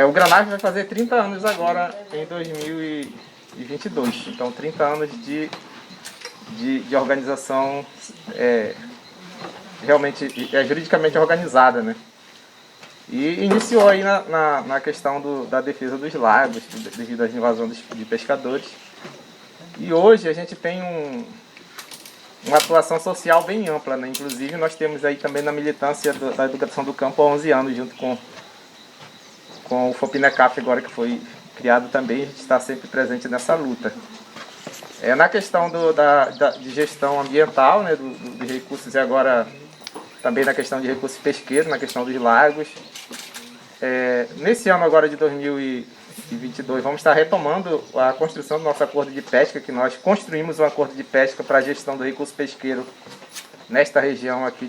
O Granave vai fazer 30 anos agora em 2022, então 30 anos de organização realmente juridicamente organizada, né? E iniciou aí na questão da defesa dos lagos, devido às invasões de pescadores. E hoje a gente tem uma atuação social bem ampla, né? Inclusive nós temos aí também na militância da educação do campo há 11 anos, junto com o FOPINECAF agora, que foi criado também, a gente está sempre presente nessa luta. Na questão de gestão ambiental, né, dos recursos, e agora também na questão de recursos pesqueiros, na questão dos lagos. Nesse ano agora de 2022, vamos estar retomando a construção do nosso acordo de pesca, que nós construímos um acordo de pesca para a gestão do recurso pesqueiro nesta região aqui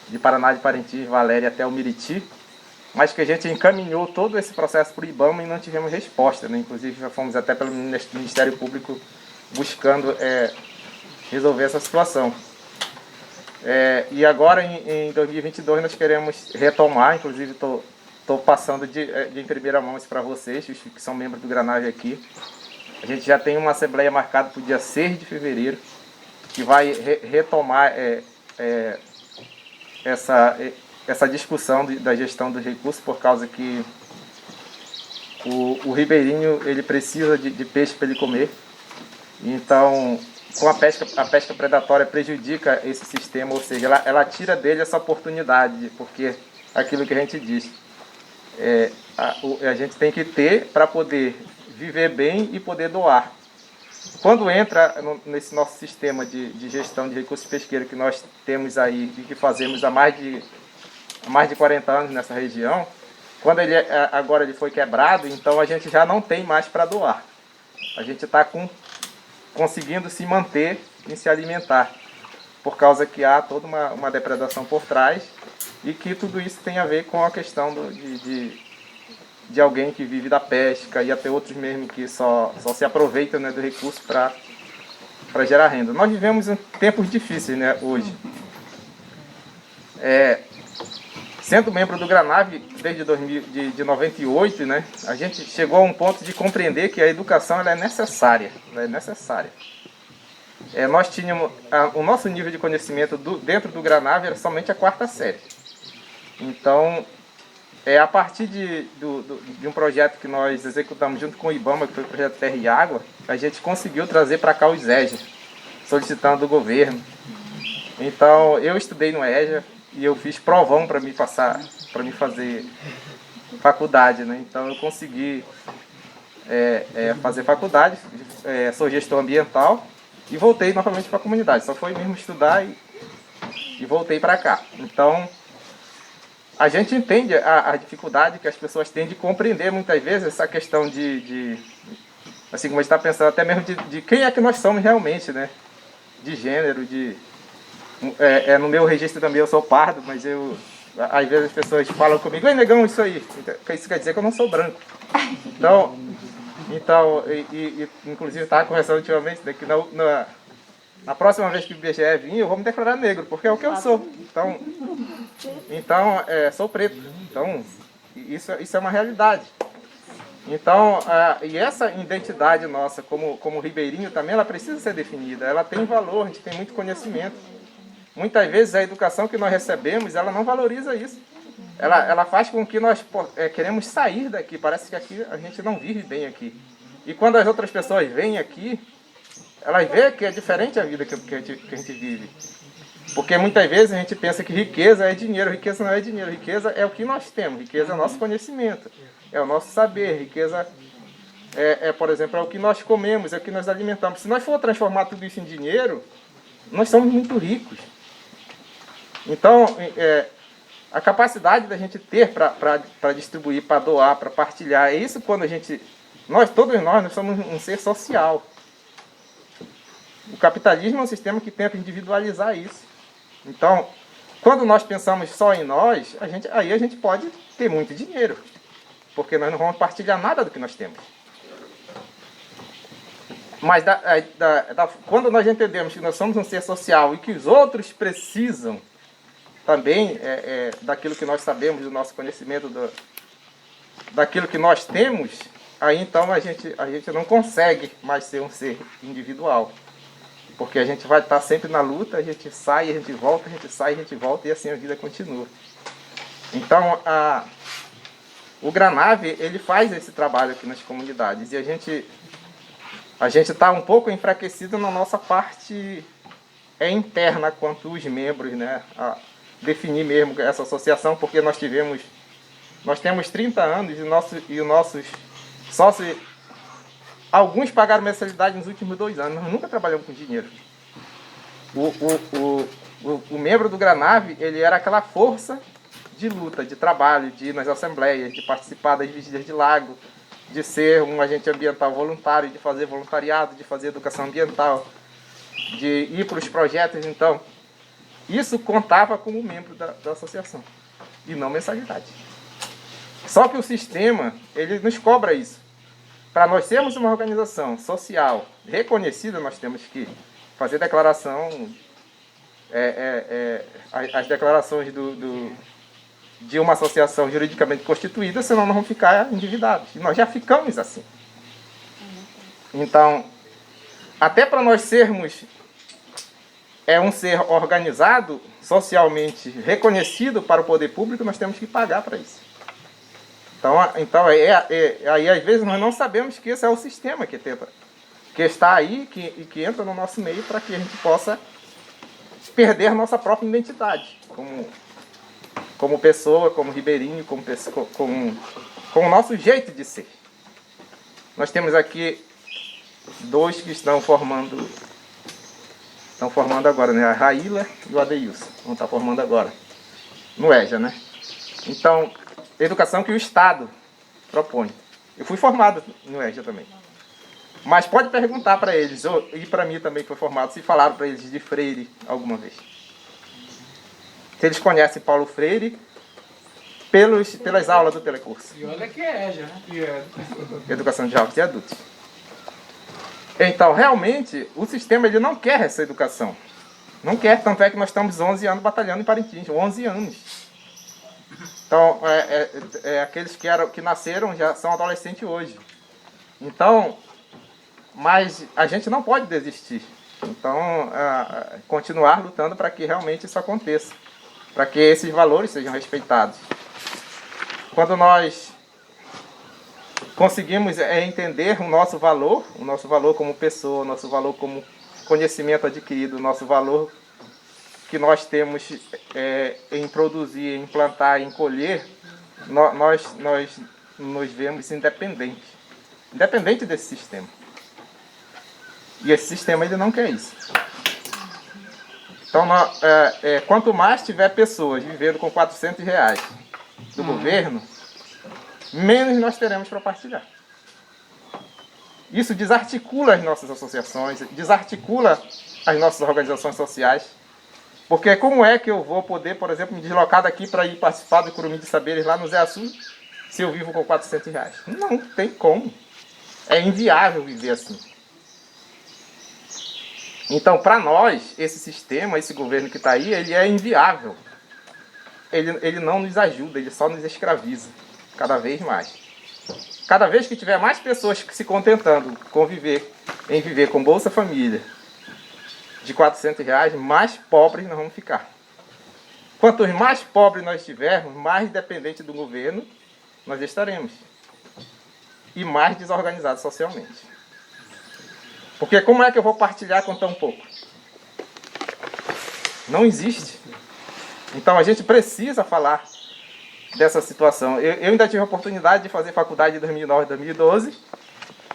de Paraná de Parintins, Valéria até o Miriti, mas que a gente encaminhou todo esse processo para o IBAMA e não tivemos resposta, né? Inclusive já fomos até pelo Ministério Público buscando resolver essa situação. E agora em 2022 nós queremos retomar, inclusive estou passando em primeira mão isso para vocês, os que são membros do Granave aqui. A gente já tem uma assembleia marcada para o dia 6 de fevereiro, que vai retomar essa discussão da gestão dos recursos, por causa que o ribeirinho ele precisa de peixe para ele comer. Então, com a pesca predatória prejudica esse sistema, ou seja, ela tira dele essa oportunidade, porque aquilo que a gente diz, a gente tem que ter para poder viver bem e poder doar. Quando entra nesse nosso sistema de gestão de recursos pesqueiros que nós temos aí e que fazemos há mais de 40 anos nessa região, quando agora ele foi quebrado, então a gente já não tem mais para doar. A gente está conseguindo se manter e se alimentar, por causa que há toda uma depredação por trás e que tudo isso tem a ver com a questão de alguém que vive da pesca e até outros mesmo que só se aproveitam, né, do recurso para gerar renda. Nós vivemos em tempos difíceis, né, hoje. Sendo membro do Granave desde 98, né, a gente chegou a um ponto de compreender que a educação ela é necessária. Ela é necessária. Nós tínhamos o nosso nível de conhecimento dentro do Granave era somente a 4ª série. Então, a partir de um projeto que nós executamos junto com o IBAMA, que foi o projeto Terra e Água, a gente conseguiu trazer para cá os EJA, solicitando do governo. Então, eu estudei no EJA e eu fiz provão para me fazer faculdade, né? Então, eu consegui fazer faculdade, sou gestor ambiental e voltei novamente para a comunidade. Só foi mesmo estudar e voltei para cá. Então, a gente entende a dificuldade que as pessoas têm de compreender muitas vezes essa questão assim como a gente está pensando, até mesmo de quem é que nós somos realmente, né? De gênero, no meu registro também eu sou pardo, mas às vezes as pessoas falam comigo, ei negão, isso aí, isso quer dizer que eu não sou branco. Então inclusive estava conversando ultimamente, né, que na próxima vez que o IBGE vir, eu vou me declarar negro, porque é o que eu sou. Então sou preto. Então, isso é uma realidade. Então, e essa identidade nossa como ribeirinho também, ela precisa ser definida. Ela tem valor, a gente tem muito conhecimento. Muitas vezes a educação que nós recebemos, ela não valoriza isso. Ela faz com que nós queremos sair daqui. Parece que aqui a gente não vive bem aqui. E quando as outras pessoas vêm aqui, elas veem que é diferente a vida que a gente vive. Porque muitas vezes a gente pensa que riqueza é dinheiro. Riqueza não é dinheiro. Riqueza é o que nós temos. Riqueza é o nosso conhecimento. É o nosso saber. Riqueza por exemplo, é o que nós comemos, é o que nós alimentamos. Se nós for transformar tudo isso em dinheiro, nós somos muito ricos. Então, a capacidade da gente ter para distribuir, para doar, para partilhar, é isso quando todos nós somos um ser social. O capitalismo é um sistema que tenta individualizar isso. Então, quando nós pensamos só em nós, aí a gente pode ter muito dinheiro, porque nós não vamos partilhar nada do que nós temos. Mas quando nós entendemos que nós somos um ser social e que os outros precisam também daquilo que nós sabemos, do nosso conhecimento, daquilo que nós temos, aí então a gente não consegue mais ser um ser individual. Porque a gente vai estar sempre na luta, a gente sai, a gente volta, a gente sai, a gente volta, e assim a vida continua. Então, o Granave, ele faz esse trabalho aqui nas comunidades, e a gente está um pouco enfraquecido na nossa parte interna quanto os membros, né? A definir mesmo essa associação, porque nós temos 30 anos e os nossos sócios, alguns pagaram mensalidade nos últimos 2 anos, nós nunca trabalhamos com dinheiro. O membro do Granave, ele era aquela força de luta, de trabalho, de ir nas assembleias, de participar das vigílias de lago, de ser um agente ambiental voluntário, de fazer voluntariado, de fazer educação ambiental, de ir para os projetos. Então, isso contava como membro da associação, e não mensalidade. Só que o sistema, ele nos cobra isso. Para nós sermos uma organização social reconhecida, nós temos que fazer declaração, as declarações de uma associação juridicamente constituída, senão nós vamos ficar endividados. E nós já ficamos assim. Então, até para nós sermos um ser organizado, socialmente reconhecido para o poder público, nós temos que pagar para isso. Então aí às vezes nós não sabemos que esse é o sistema que está aí, que entra no nosso meio, para que a gente possa perder nossa própria identidade como pessoa, como ribeirinho, como o nosso jeito de ser. Nós temos aqui 2 que estão formando agora, né? A Raíla e o Adeilson vão estar formando agora no EJA, né? Então, educação que o Estado propõe. Eu fui formado no EJA também. Mas pode perguntar para eles, e para mim também que foi formado, se falaram para eles de Freire alguma vez. Se eles conhecem Paulo Freire pelas aulas do telecurso. E olha que é EJA, né? Educação de jovens e adultos. Então, realmente, o sistema ele não quer essa educação. Não quer, tanto é que nós estamos 11 anos batalhando em Parintins. 11 anos. Então, aqueles que nasceram já são adolescentes hoje. Então, mas a gente não pode desistir. Então, continuar lutando para que realmente isso aconteça. Para que esses valores sejam respeitados. Quando nós conseguimos entender o nosso valor como pessoa, o nosso valor como conhecimento adquirido, o nosso valor que nós temos em produzir, em plantar, em colher, nós nos vemos independentes desse sistema. E esse sistema ele não quer isso. Então, quanto mais tiver pessoas vivendo com R$400 do governo, menos nós teremos para partilhar. Isso desarticula as nossas associações, desarticula as nossas organizações sociais. Porque como é que eu vou poder, por exemplo, me deslocar daqui para ir participar do Curumim de Saberes lá no Zé Assu, se eu vivo com R$400? Não tem como. É inviável viver assim. Então, para nós, esse sistema, esse governo que está aí, ele é inviável. Ele não nos ajuda, ele só nos escraviza. Cada vez mais. Cada vez que tiver mais pessoas se contentando em viver com Bolsa Família de R$400, mais pobres nós vamos ficar. Quanto mais pobres nós estivermos, mais dependente do governo nós estaremos. E mais desorganizados socialmente. Porque como é que eu vou partilhar com tão pouco? Não existe. Então a gente precisa falar dessa situação. Eu ainda tive a oportunidade de fazer faculdade em 2009, 2012.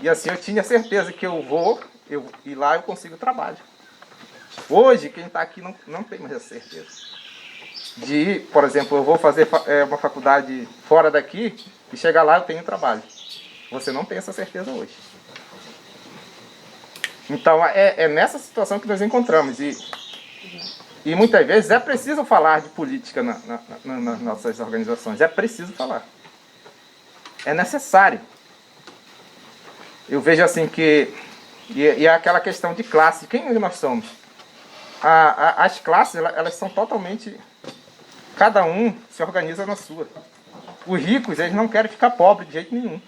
E assim eu tinha certeza que e lá eu consigo trabalho. Hoje, quem está aqui não tem mais essa certeza. Por exemplo, eu vou fazer uma faculdade fora daqui e chegar lá eu tenho trabalho. Você não tem essa certeza hoje. Então, é nessa situação que nós encontramos. E muitas vezes é preciso falar de política nas nossas organizações. É preciso falar. É necessário. Eu vejo assim que... E é aquela questão de classe. Quem nós somos? As classes, elas são totalmente... Cada um se organiza na sua. Os ricos, eles não querem ficar pobres de jeito nenhum.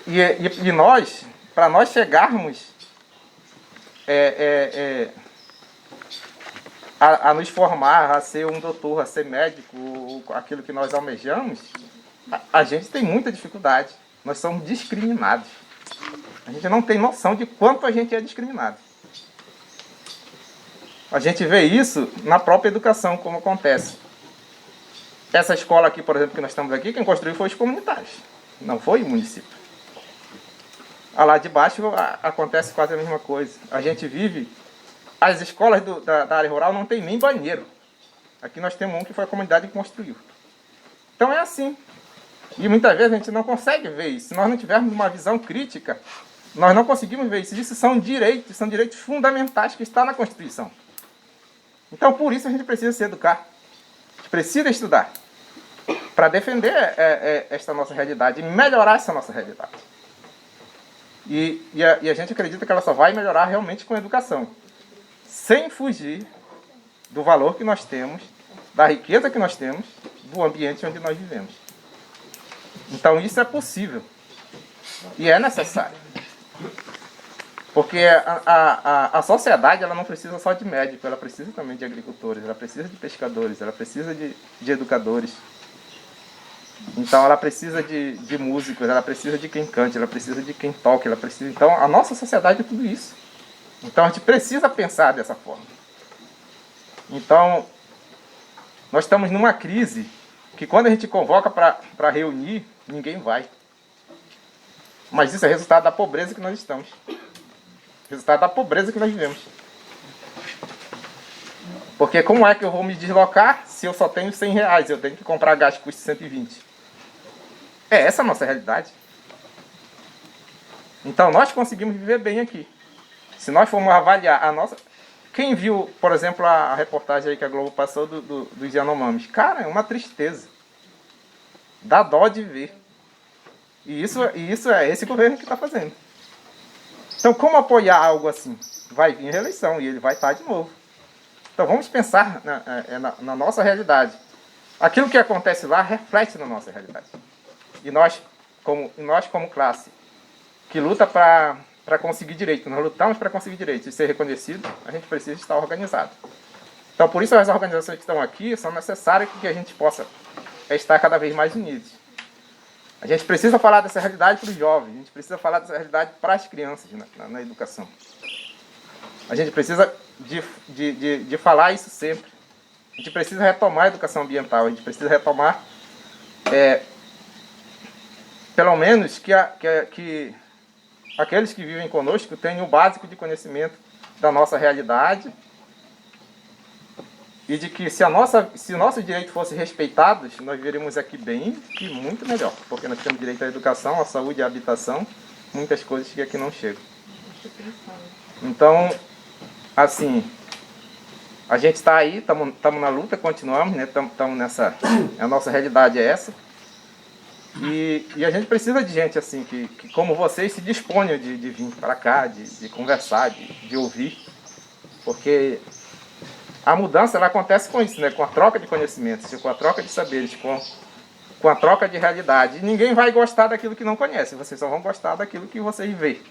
E nós, para nós chegarmos a nos formar, a ser um doutor, a ser médico, aquilo que nós almejamos, a gente tem muita dificuldade. Nós somos discriminados. A gente não tem noção de quanto a gente é discriminado. A gente vê isso na própria educação, como acontece. Essa escola aqui, por exemplo, que nós estamos aqui, quem construiu foi os comunitários, não foi o município. Lá de baixo acontece quase a mesma coisa. A gente vive... As escolas da área rural não tem nem banheiro. Aqui nós temos um que foi a comunidade que construiu. Então é assim. E muitas vezes a gente não consegue ver isso. Se nós não tivermos uma visão crítica, nós não conseguimos ver isso. Isso são direitos fundamentais que estão na Constituição. Então por isso a gente precisa se educar. A gente precisa estudar. Para defender esta nossa realidade e melhorar essa nossa realidade. E a gente acredita que ela só vai melhorar realmente com a educação. Sem fugir do valor que nós temos, da riqueza que nós temos, do ambiente onde nós vivemos. Então isso é possível. E é necessário. Porque a sociedade ela não precisa só de médicos, ela precisa também de agricultores, ela precisa de pescadores, ela precisa de educadores. Então ela precisa de músicos, ela precisa de quem cante, ela precisa de quem toque, ela precisa... Então a nossa sociedade é tudo isso. Então a gente precisa pensar dessa forma. Então nós estamos numa crise que quando a gente convoca para reunir, ninguém vai. Mas isso é resultado da pobreza que nós estamos. Resultado da pobreza que nós vivemos. Porque como é que eu vou me deslocar se eu só tenho R$100? Eu tenho que comprar gás que custa 120. É essa a nossa realidade. Então nós conseguimos viver bem aqui. Se nós formos avaliar a nossa... Quem viu, por exemplo, a reportagem aí que a Globo passou dos Yanomamis? Cara, é uma tristeza. Dá dó de ver. E isso é esse governo que está fazendo. Então como apoiar algo assim? Vai vir a reeleição e ele vai estar de novo. Então vamos pensar na nossa realidade. Aquilo que acontece lá reflete na nossa realidade. E nós como classe, que luta para conseguir direito, nós lutamos para conseguir direito e ser reconhecido, a gente precisa estar organizado. Então por isso as organizações que estão aqui são necessárias para que a gente possa estar cada vez mais unidos. A gente precisa falar dessa realidade para os jovens, a gente precisa falar dessa realidade para as crianças na educação. A gente precisa de falar isso sempre. A gente precisa retomar a educação ambiental, a gente precisa retomar, pelo menos, que aqueles que vivem conosco tenham o básico de conhecimento da nossa realidade e de que se o nosso direito fosse respeitado, nós viveríamos aqui bem e muito melhor, porque nós temos direito à educação, à saúde, à habitação, muitas coisas que aqui não chegam. Então, assim, a gente está aí, estamos na luta, continuamos, né? Estamos nessa... A nossa realidade é essa. E a gente precisa de gente assim, que como vocês se disponham de vir para cá, de conversar, de ouvir. Porque a mudança ela acontece com isso, né? Com a troca de conhecimentos, com a troca de saberes, com a troca de realidade. E ninguém vai gostar daquilo que não conhece, vocês só vão gostar daquilo que vocês veem.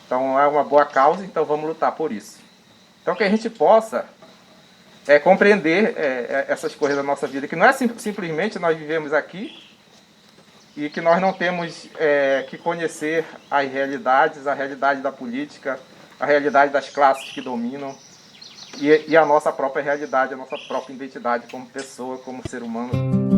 Então é uma boa causa, então vamos lutar por isso. Então que a gente possa compreender essas coisas da nossa vida, que não é simplesmente nós vivemos aqui e que nós não temos que conhecer as realidades, a realidade da política, a realidade das classes que dominam e a nossa própria realidade, a nossa própria identidade como pessoa, como ser humano.